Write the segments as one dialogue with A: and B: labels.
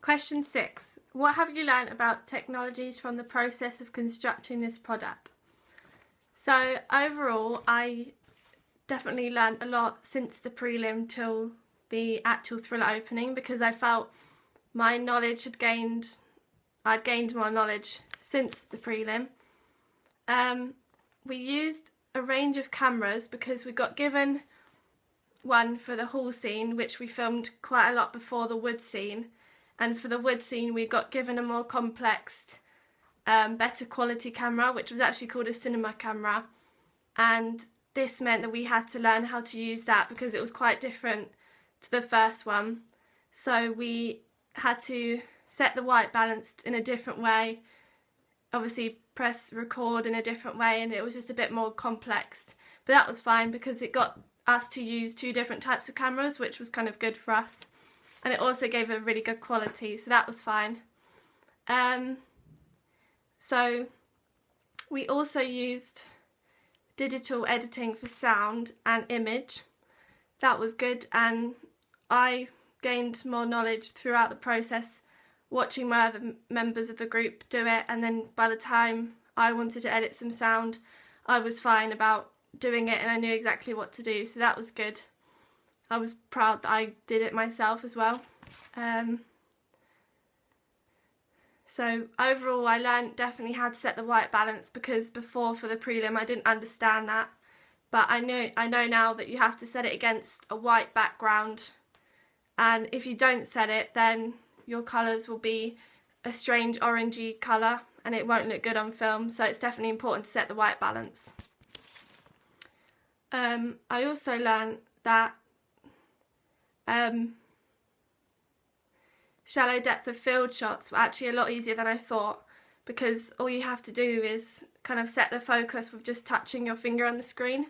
A: Question 6. What have you learned about technologies from the process of constructing this product? So overall, I definitely learned a lot since the prelim till the actual thriller opening, because I felt my knowledge I'd gained more knowledge since the prelim. We used a range of cameras because we got given one for the hall scene, which we filmed quite a lot before the wood scene, and for the wood scene we got given a more complex, better quality camera, which was actually called a cinema camera, and this meant that we had to learn how to use that because it was quite different to the first one. So we had to set the white balance in a different way, obviously press record in a different way, and it was just a bit more complex, but that was fine because it got us to use two different types of cameras, which was kind of good for us, and it also gave a really good quality, so that was fine. So we also used digital editing for sound and image. That was good, and I gained more knowledge throughout the process watching my other members of the group do it, and then by the time I wanted to edit some sound, I was fine about doing it and I knew exactly what to do, so that was good. I was proud that I did it myself as well. So overall I learned definitely how to set the white balance, because before for the prelim I didn't understand that, but I know now that you have to set it against a white background, and if you don't set it then your colours will be a strange orangey colour and it won't look good on film, so it's definitely important to set the white balance. I also learned that shallow depth of field shots were actually a lot easier than I thought, because all you have to do is kind of set the focus with just touching your finger on the screen,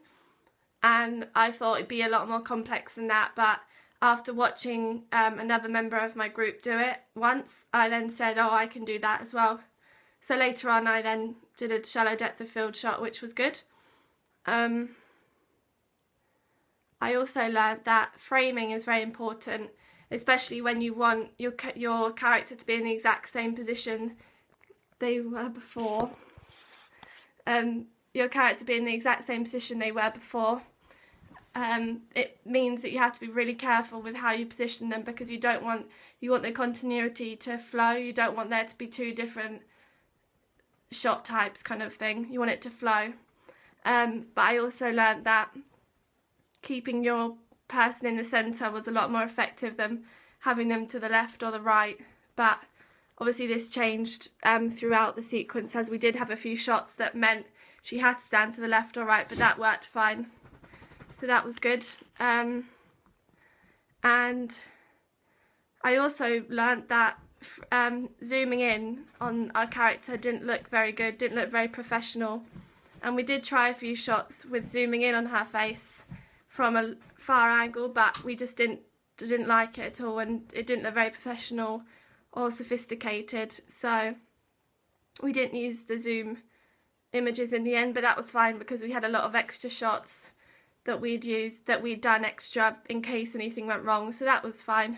A: and I thought it'd be a lot more complex than that, but after watching another member of my group do it once, I then said, oh, I can do that as well. So later on I then did a shallow depth of field shot, which was good. I also learned that framing is very important, especially when you want your character to be in the exact same position they were before. Your character be in the exact same position they were before. It means that you have to be really careful with how you position them, because you want the continuity to flow. You don't want there to be two different shot types kind of thing. You want it to flow. But I also learned that keeping your person in the centre was a lot more effective than having them to the left or the right, but obviously this changed throughout the sequence, as we did have a few shots that meant she had to stand to the left or right, but that worked fine, so that was good. And I also learnt that zooming in on our character didn't look very good, didn't look very professional, and we did try a few shots with zooming in on her face from a far angle, but we just didn't like it at all, and it didn't look very professional or sophisticated, so we didn't use the zoom images in the end, but that was fine because we had a lot of extra shots that we'd done extra in case anything went wrong, so that was fine.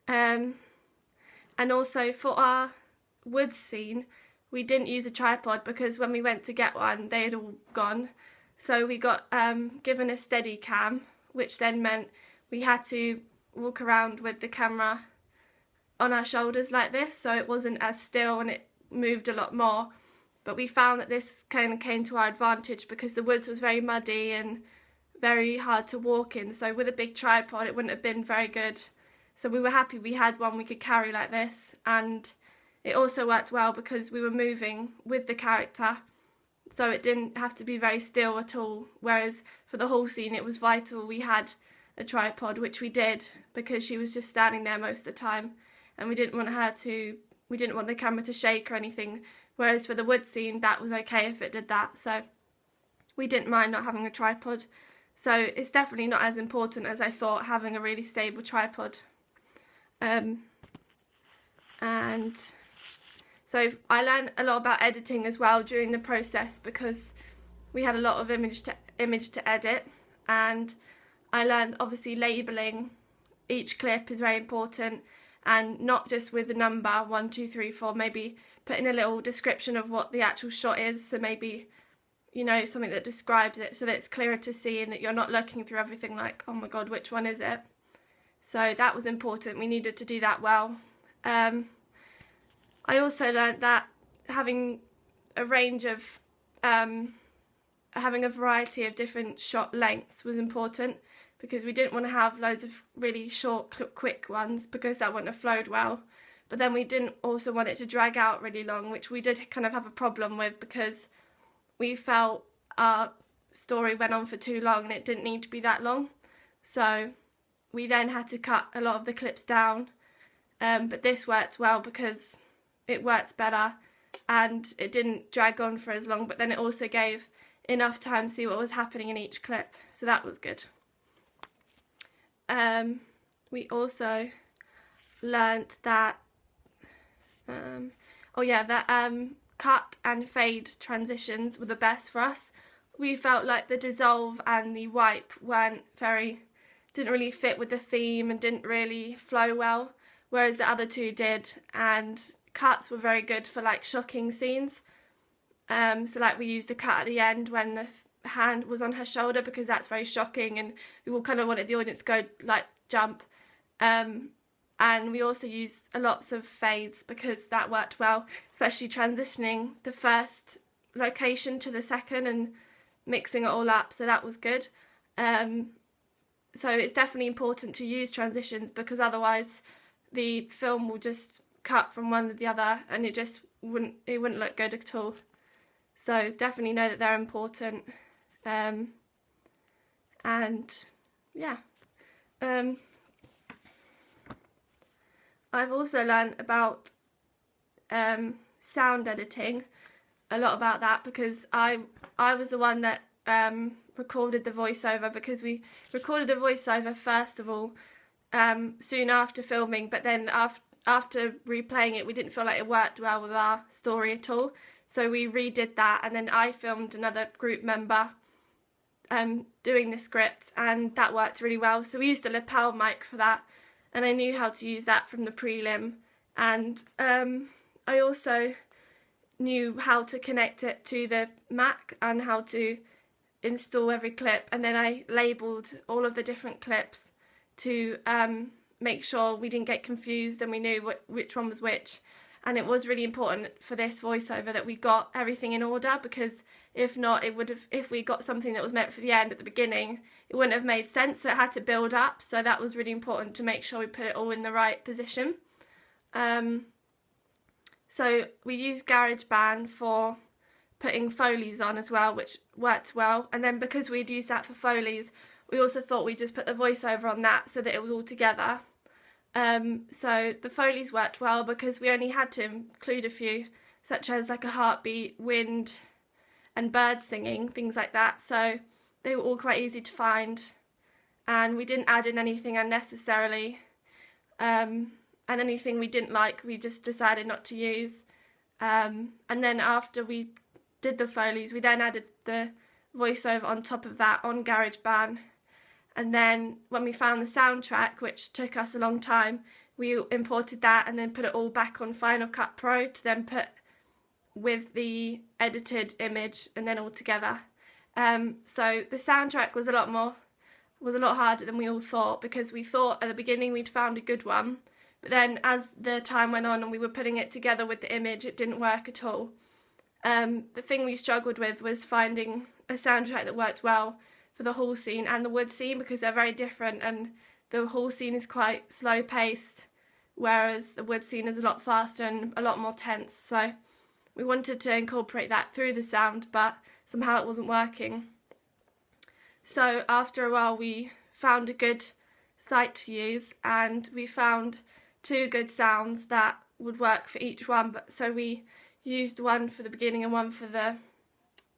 A: And also for our woods scene we didn't use a tripod because when we went to get one they had all gone. So we got given a steady cam, which then meant we had to walk around with the camera on our shoulders like this, so it wasn't as still and it moved a lot more. But we found that this kind of came to our advantage because the woods was very muddy and very hard to walk in, so with a big tripod it wouldn't have been very good. So we were happy we had one we could carry like this, and it also worked well because we were moving with the character, so it didn't have to be very still at all, whereas for the whole scene it was vital we had a tripod, which we did because she was just standing there most of the time and we didn't want the camera to shake or anything, whereas for the wood scene that was okay if it did that, so we didn't mind not having a tripod. So it's definitely not as important as I thought, having a really stable tripod. And so I learned a lot about editing as well during the process because we had a lot of image to edit, and I learned obviously labelling each clip is very important, and not just with the number 1, 2, 3, 4, maybe putting a little description of what the actual shot is, so maybe, you know, something that describes it so that it's clearer to see and that you're not looking through everything like, oh my god, which one is it? So that was important. We needed to do that well. I also learned that having a range of having a variety of different shot lengths was important, because we didn't want to have loads of really short, quick ones, because that wouldn't have flowed well. But then we didn't also want it to drag out really long, which we did kind of have a problem with, because we felt our story went on for too long and it didn't need to be that long. So we then had to cut a lot of the clips down, but this worked well because it works better and it didn't drag on for as long, but then it also gave enough time to see what was happening in each clip, so that was good. We also learnt that cut and fade transitions were the best for us. We felt like the dissolve and the wipe didn't really fit with the theme and didn't really flow well, whereas the other two did. And cuts were very good for like shocking scenes. So like we used a cut at the end when the hand was on her shoulder, because that's very shocking and we all kind of wanted the audience to go like jump. And we also used lots of fades because that worked well, especially transitioning the first location to the second and mixing it all up, so that was good. So it's definitely important to use transitions, because otherwise the film will just cut from one to the other and it wouldn't look good at all. So definitely know that they're important. And yeah. I've also learned about sound editing, a lot about that, because I was the one that recorded the voiceover, because we recorded a voiceover first of all soon after filming, but then after replaying it we didn't feel like it worked well with our story at all, so we redid that, and then I filmed another group member doing the script, and that worked really well. So we used a lapel mic for that, and I knew how to use that from the prelim, and I also knew how to connect it to the Mac and how to install every clip, and then I labelled all of the different clips to make sure we didn't get confused and we knew which one was which. And it was really important for this voiceover that we got everything in order, because if not, if we got something that was meant for the end at the beginning, it wouldn't have made sense, so it had to build up. So that was really important to make sure we put it all in the right position. So we used GarageBand for putting Foley's on as well, which worked well. And then because we'd used that for Foley's, we also thought we'd just put the voiceover on that so that it was all together. So the Foley's worked well because we only had to include a few, such as like a heartbeat, wind and bird singing, things like that. So they were all quite easy to find, and we didn't add in anything unnecessarily, and anything we didn't like we just decided not to use. And then after we did the Foley's, we then added the voiceover on top of that on GarageBand. And then when we found the soundtrack, which took us a long time, we imported that and then put it all back on Final Cut Pro to then put with the edited image and then all together. So the soundtrack was a lot harder than we all thought, because we thought at the beginning we'd found a good one, but then as the time went on and we were putting it together with the image, it didn't work at all. The thing we struggled with was finding a soundtrack that worked well for the hall scene and the wood scene, because they're very different, and the hall scene is quite slow paced, whereas the wood scene is a lot faster and a lot more tense. So we wanted to incorporate that through the sound, but somehow it wasn't working. So after a while we found a good site to use, and we found 2 good sounds that would work for each one, so we used one for the beginning and one for the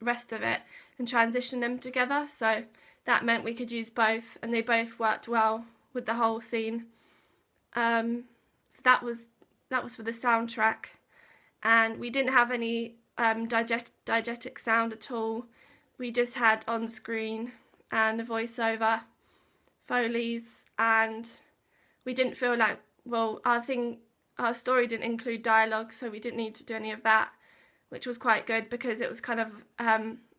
A: rest of it and transitioned them together. So that meant we could use both, and they both worked well with the whole scene. So that was for the soundtrack, and we didn't have any diegetic sound at all. We just had on screen and a voiceover, Foley's, and we didn't feel like well, our story didn't include dialogue, so we didn't need to do any of that, which was quite good because it was kind of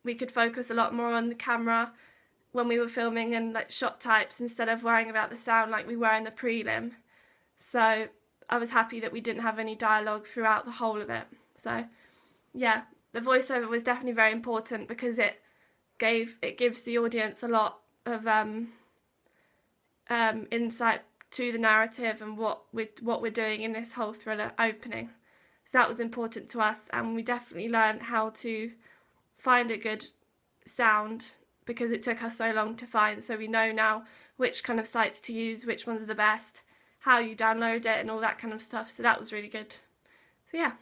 A: we could focus a lot more on the camera when we were filming and like shot types instead of worrying about the sound like we were in the prelim. So I was happy that we didn't have any dialogue throughout the whole of it. So yeah, the voiceover was definitely very important because it gives the audience a lot of insight to the narrative and what we're doing in this whole thriller opening. So that was important to us, and we definitely learned how to find a good sound because it took us so long to find. So we know now which kind of sites to use, which ones are the best, how you download it and all that kind of stuff. So that was really good. So yeah.